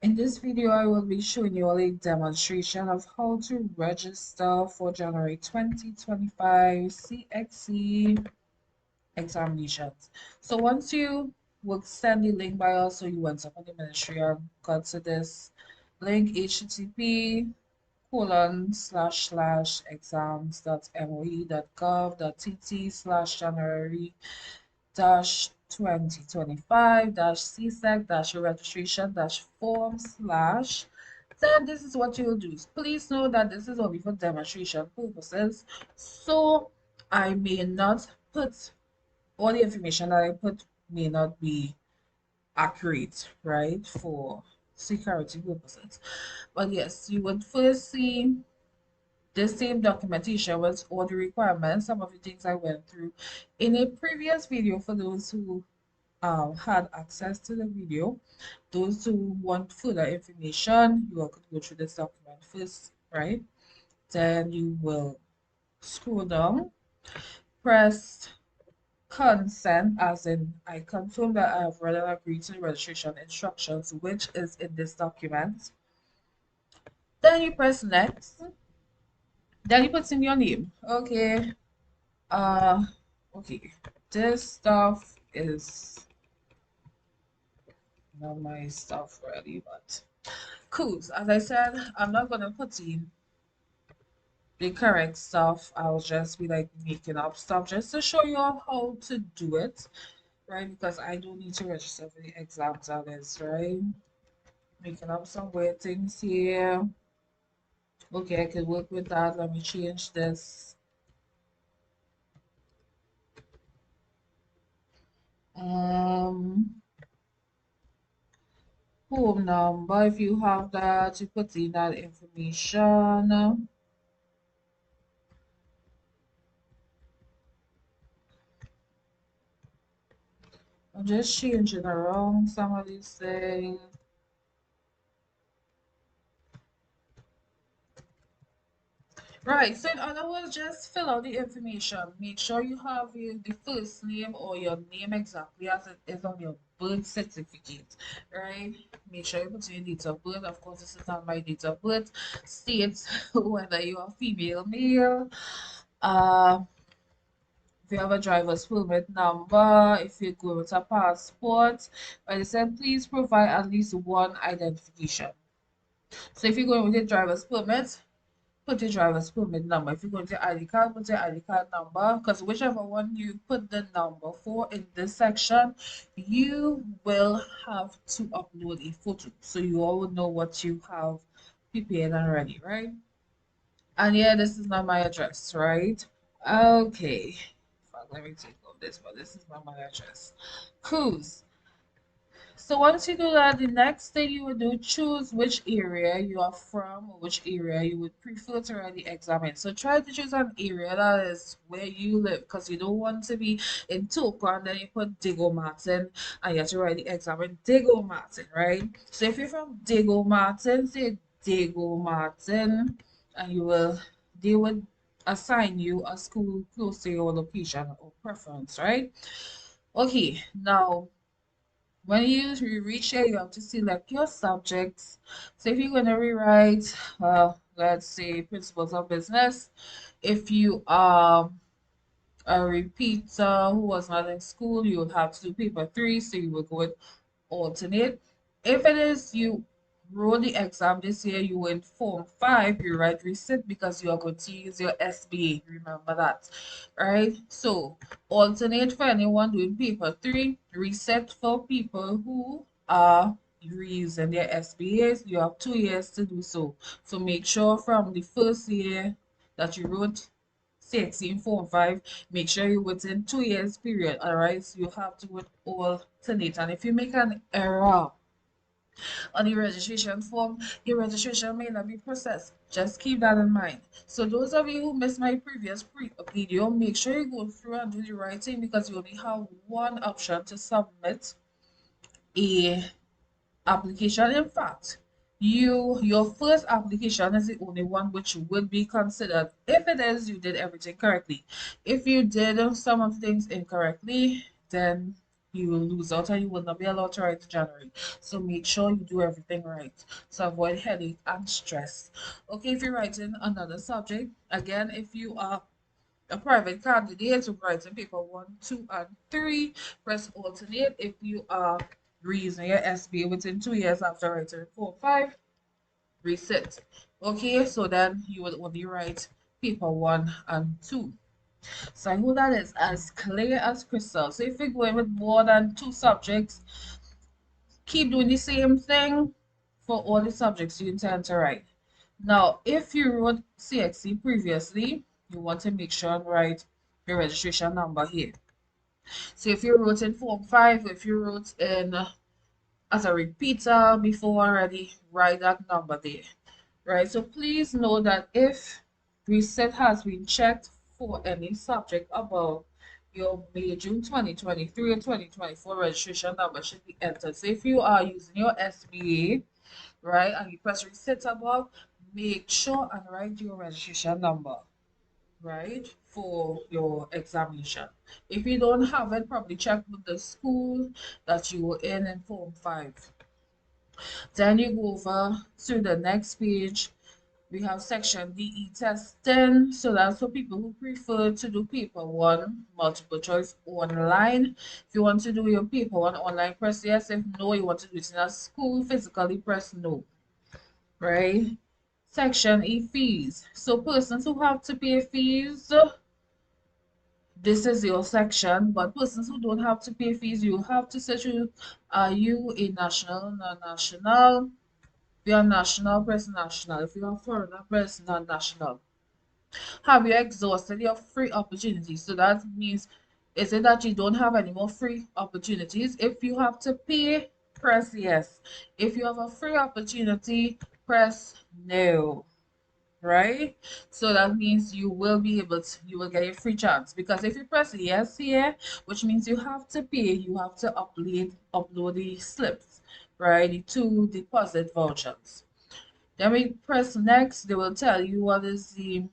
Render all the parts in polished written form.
In this video, I will be showing you a demonstration of how to register for January 2025 CXC examinations. So once you would send the link by us, so you went up on the ministry and got to this link, http://exams.moe.gov.tt/January 2025 CSEC registration form slash. Then this is what you'll do. Please know that this is only for demonstration purposes. So I may not put all the information that I put may not be accurate, right? For security purposes. But yes, you would first see the same documentation with all the requirements, some of the things I went through in a previous video for those who had access to the video. Those who want further information, you all could go through this document first, right? Then you will scroll down, press consent, as in I confirm that I have read and agreed to the registration instructions, which is in this document. Then you press next. Then you put in your name. Okay. Uh, okay. This stuff is not my stuff really, but cool. As I said, I'm not gonna put in the correct stuff. I'll just be like making up stuff just to show you all how to do it, right? Because I do need to register for the exams, that is, right? Making up some weird things here. Okay, I can work with that. Let me change this. Um, Home number. If you have that, you put in that information. I'm just changing around some of these things. Right, so in other words, just fill out the information. Make sure you have the first name or your name exactly as it is on your birth certificate, right? Make sure you put in your date of birth. Of course, this is not my date of birth. State whether you are female, male. Uh, if you have a driver's permit number, if you go with a passport, but it said please provide at least one identification. So if you're going with a driver's permit, put your driver's permit number. If you're going to ID card, put your ID card number. Because whichever one you put the number for in this section, you will have to upload a photo. So you all would know what you have prepared and ready, right? And yeah, this is not my address, right? Okay. Fuck, let me take off this, but this is not my address. Cool. So once you do that, the next thing you would do, choose which area you are from or which area you would prefer to write the exam in. So try to choose an area that is where you live, because you don't want to be in Topa and then you put Diego Martin and you have to write the exam in Diego Martin, right? So if you're from Diego Martin, say Diego Martin, and they would assign you a school close to your location or preference, right? Okay, now when you reach here, you have to select your subjects. So if you're going to rewrite, let's say principles of business, if you are a repeater who was not in school, you would have to do paper 3, so you will go with alternate. If it is you wrote the exam this year, you in form 5, you write receipt because you are going to use your SBA. Remember that, right? So alternate for anyone doing paper 3, reset for people who are reusing their SBAs. You have 2 years to do so. So make sure from the first year that you wrote 16 form 5, make sure you within 2 years period, otherwise you have to would alternate. And if you make an error on the registration form, your registration may not be processed. Just keep that in mind. So those of you who missed my previous video, make sure you go through and do the right thing, because you only have one option to submit a application. In fact, your first application is the only one which would be considered. If it is, you did everything correctly. If you did some of the things incorrectly, then you will lose out and you will not be allowed to write in January. So make sure you do everything right to avoid headache and stress. Okay, if you're writing another subject, again, if you are a private candidate who writes in paper 1, 2, and 3, press alternate. If you are reusing your SBA within 2 years after writing 4, 5, reset. Okay, so then you will only write paper 1 and 2. So I hope that is as clear as crystal. So if you're going with more than 2 subjects, keep doing the same thing for all the subjects you intend to write. Now, if you wrote CXC previously, you want to make sure and write your registration number here. So if you wrote in Form 5, if you wrote in as a repeater before already, write that number there. Right, so please know that if reset has been checked for any subject above, your May, June 2023 or 2024 registration number should be entered. So if you are using your SBA, right, and you press reset above, make sure and write your registration number, right, for your examination. If you don't have it, probably check with the school that you were in Form 5. Then you go over to the next page. We have section DE testing. So that's for people who prefer to do paper 1 multiple choice online. If you want to do your paper 1 online, press yes. If no, you want to do it in a school physically, press no. Right? Section E fees. So persons who have to pay fees, this is your section. But persons who don't have to pay fees, you have to search, are you a national, non-national? If you're national, press national. If you're a foreigner, press non-national. Have you exhausted your free opportunities? So that means, is it that you don't have any more free opportunities? If you have to pay, press yes. If you have a free opportunity, press no. Right? So that means you will be able to, you will get a free chance. Because if you press yes here, which means you have to pay, you have to upload the slips, right? The 2 deposit vouchers. Then we press next, they will tell you what is the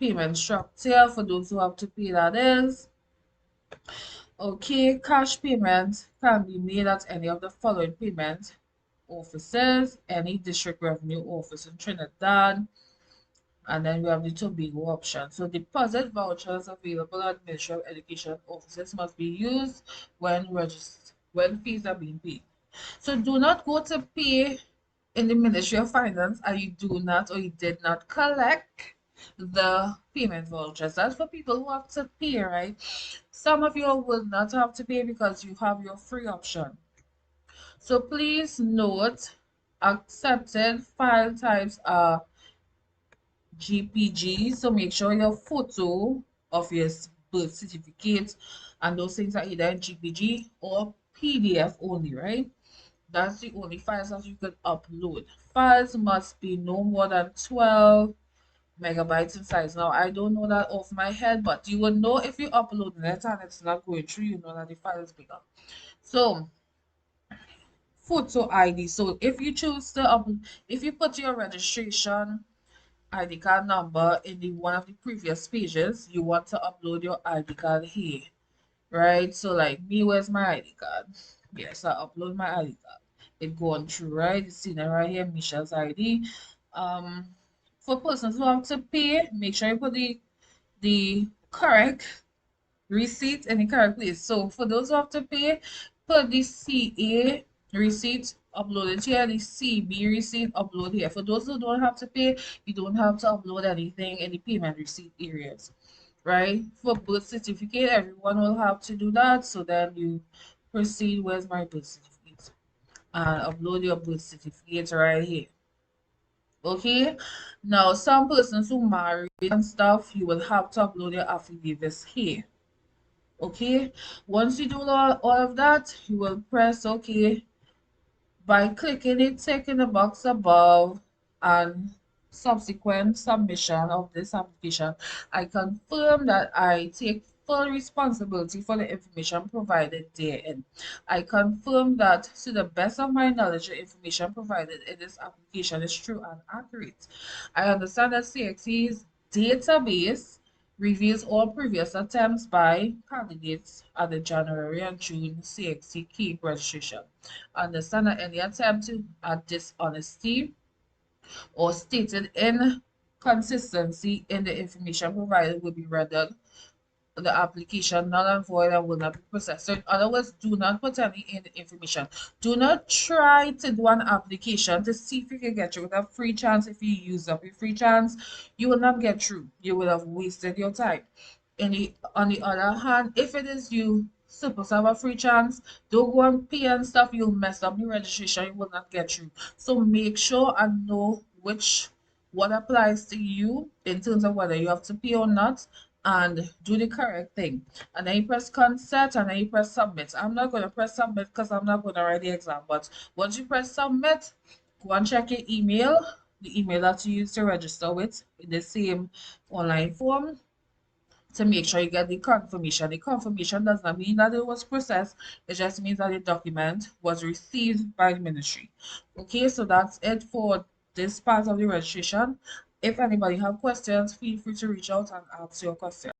payment structure for those who have to pay, that is. Okay, cash payment can be made at any of the following payment offices, any district revenue office in Trinidad, and then we have the Tobago option. So deposit vouchers available at Ministry of Education offices must be used when fees are being paid. So do not go to pay in the Ministry of Finance and you do not or you did not collect the payment vouchers. That's for people who have to pay, right? Some of you will not have to pay because you have your free option. So please note, accepted file types are GPG. So make sure your photo of your birth certificate and those things are either in GPG or PDF only, right? That's the only files that you can upload. Files must be no more than 12 megabytes in size. Now, I don't know that off my head, but you will know if you upload it and it's not going through, you know that the file is bigger. So, photo ID. So, if you choose to if you put your registration ID card number in the one of the previous pages, you want to upload your ID card here, right? So, like me, where's my ID card? Yes, I upload my ID card. It going through, right? You see that right here, Michelle's ID. Um, for persons who have to pay, make sure you put the correct receipt in the correct place. So for those who have to pay, put the CA receipt uploaded here, the CB receipt upload here. For those who don't have to pay, you don't have to upload anything in the payment receipt areas, right? For birth certificate, everyone will have to do that. So then you proceed, where's my birth certificate? And upload your birth certificate right here. Okay, now some persons who married and stuff, you will have to upload your affidavits here. Okay, once you do all of that, you will press OK by clicking it, tick in the box above, and subsequent submission of this application. I confirm that I take full responsibility for the information provided therein. I confirm that to the best of my knowledge, the information provided in this application is true and accurate. I understand that CXC's database Reviews all previous attempts by candidates at the January and June CXC key registration. Understand that any attempt to add dishonesty or stated inconsistency in the information provided will be rendered the application null and void and will not be processed. So in other words, do not put any in the information. Do not try to do an application to see if you can get through with a free chance. If you use up your free chance, you will not get through. You will have wasted your time. On the other hand, if it is you supposed to have a free chance, don't go and pay and stuff, you'll mess up the registration, you will not get through. So make sure and know what applies to you in terms of whether you have to pay or not, and do the correct thing. And then you press consent and then you press submit. I'm not going to press submit because I'm not going to write the exam, but once you press submit, go and check your email, the email that you used to register with in the same online form, to make sure you get the confirmation. The confirmation does not mean that it was processed, it just means that the document was received by the ministry. Okay, so that's it for this part of the registration. If anybody have questions, feel free to reach out and ask your question.